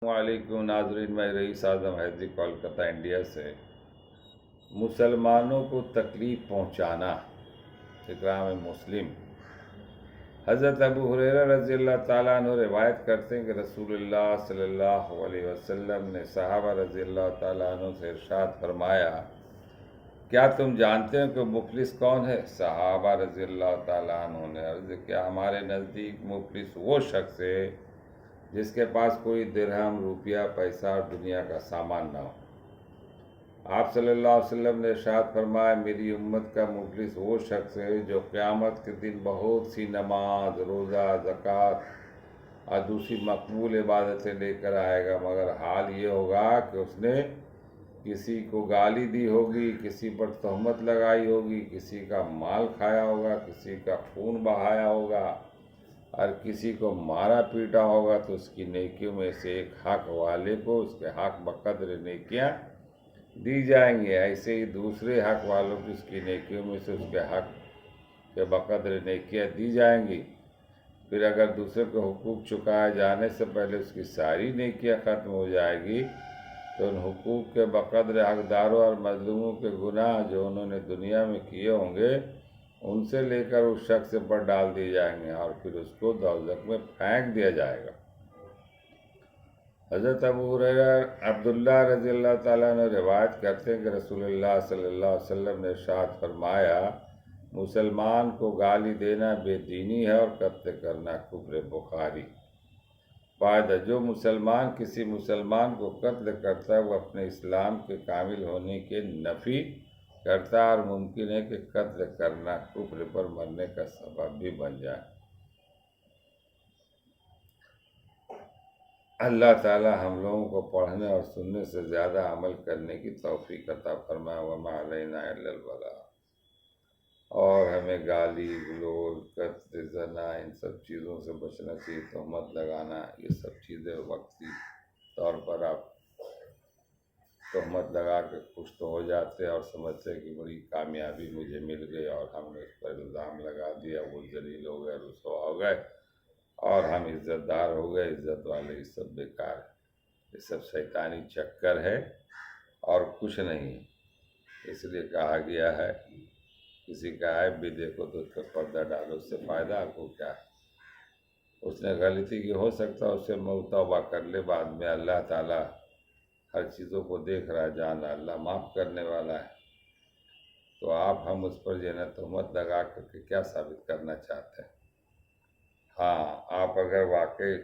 السلام علیکم ناظرین، میں رئیس اعظم حیدری کولکتہ انڈیا سے۔ مسلمانوں کو تکلیف پہنچانا، اکرام مسلم۔ حضرت ابو ہریرہ رضی اللہ تعالیٰ عنہ روایت کرتے ہیں کہ رسول اللہ صلی اللہ علیہ وسلم نے صحابہ رضی اللہ تعالیٰ عنہ سے ارشاد فرمایا، کیا تم جانتے ہو کہ مفلس کون ہے؟ صحابہ رضی اللہ تعالیٰ عنہ نے عرض کیا، ہمارے نزدیک مفلس وہ شخص ہے جس کے پاس کوئی درہم، روپیہ، پیسہ اور دنیا کا سامان نہ ہو۔ آپ صلی اللہ علیہ وسلم نے ارشاد فرمایا، میری امت کا مفلس وہ شخص ہے جو قیامت کے دن بہت سی نماز، روزہ، زکوٰۃ اور دوسری مقبول عبادتیں لے کر آئے گا، مگر حال یہ ہوگا کہ اس نے کسی کو گالی دی ہوگی، کسی پر تہمت لگائی ہوگی، کسی کا مال کھایا ہوگا، کسی کا خون بہایا ہوگا اور کسی کو مارا پیٹا ہوگا، تو اس کی نیکیوں میں سے ایک حق والے کو اس کے حق بقدر نیکیاں دی جائیں گی، ایسے ہی دوسرے حق والوں کی اس کی نیکیوں میں سے اس کے حق کے بقدر نیکیاں دی جائیں گی۔ پھر اگر دوسرے کو حقوق چکائے جانے سے پہلے اس کی ساری نیکیاں ختم ہو جائے گی، تو ان حقوق کے بقدر حقداروں اور مظلوموں کے گناہ جو انہوں نے دنیا میں کیے ہوں گے، ان سے لے کر اس شخص پر ڈال دیے جائیں گے اور پھر اس کو دوزخ میں پھینک دیا جائے گا۔ حضرت ابو ہریرہ عبداللہ رضی اللہ تعالیٰ عنہ روایت کرتے ہیں کہ رسول اللہ صلی اللہ علیہ وسلم نے ارشاد فرمایا، مسلمان کو گالی دینا بے دینی ہے اور قتل کرنا کفر۔ بخاری۔ فائدہ، جو مسلمان کسی مسلمان کو قتل کرتا ہے وہ اپنے اسلام کے کامل ہونے کے نفی کرتا ہے، اور ممکن ہے کہ قتل کرنا کفر پر مرنے کا سبب بھی بن جائے۔ اللہ تعالی ہم لوگوں کو پڑھنے اور سننے سے زیادہ عمل کرنے کی توفیق عطا فرمائے۔ وما علینا الا البلاغ۔ اور ہمیں گالی گلوچ، قتل، زنا، ان سب چیزوں سے بچنا چاہیے۔ تہمت لگانا، یہ سب چیزیں وقتی طور پر آپ تہمت لگا کے خوش تو ہو جاتے اور سمجھتے کہ بڑی کامیابی مجھے مل گئی، اور ہم نے اس پر الزام لگا دیا، وہ ذلیل ہو گئے، رسوا ہو گئے اور ہم عزت دار ہو گئے، عزت والے۔ یہ سب بیکار ہے، یہ سب شیطانی چکر ہے اور کچھ نہیں۔ اس لیے کہا گیا ہے، کسی کا عیب بھی دیکھو تو اس پہ پردہ ڈالو، اس سے فائدہ آپ کو کیا ہے؟ اس نے غلطی کی، ہو سکتا ہے اس سے توبہ کر لے بعد میں، اللہ تعالیٰ ہر چیزوں کو دیکھ رہا ہے، جان رہا ہے، اللہ معاف کرنے والا ہے۔ تو ہم اس پر جو ہے نا تہمت لگا کر کے کیا ثابت کرنا چاہتے ہیں؟ ہاں، آپ اگر واقعی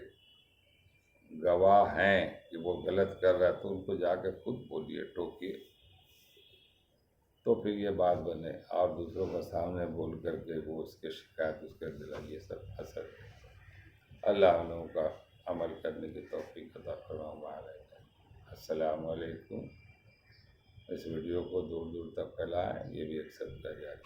گواہ ہیں کہ وہ غلط کر رہا ہے تو ان کو جا کے خود بولیے، ٹوکیے، تو پھر یہ بات بنے، اور دوسروں کے سامنے بول کر کے وہ اس کے شکایت اس کے دل، یہ سب اثر ہے۔ اللہ ہم لوگوں کا عمل کرنے کی توفیق عطا فرمائے۔ السلام علیکم۔ اس ویڈیو کو دور دور تک پھیلائیں، یہ بھی ایک صدقہ جاریہ ہے۔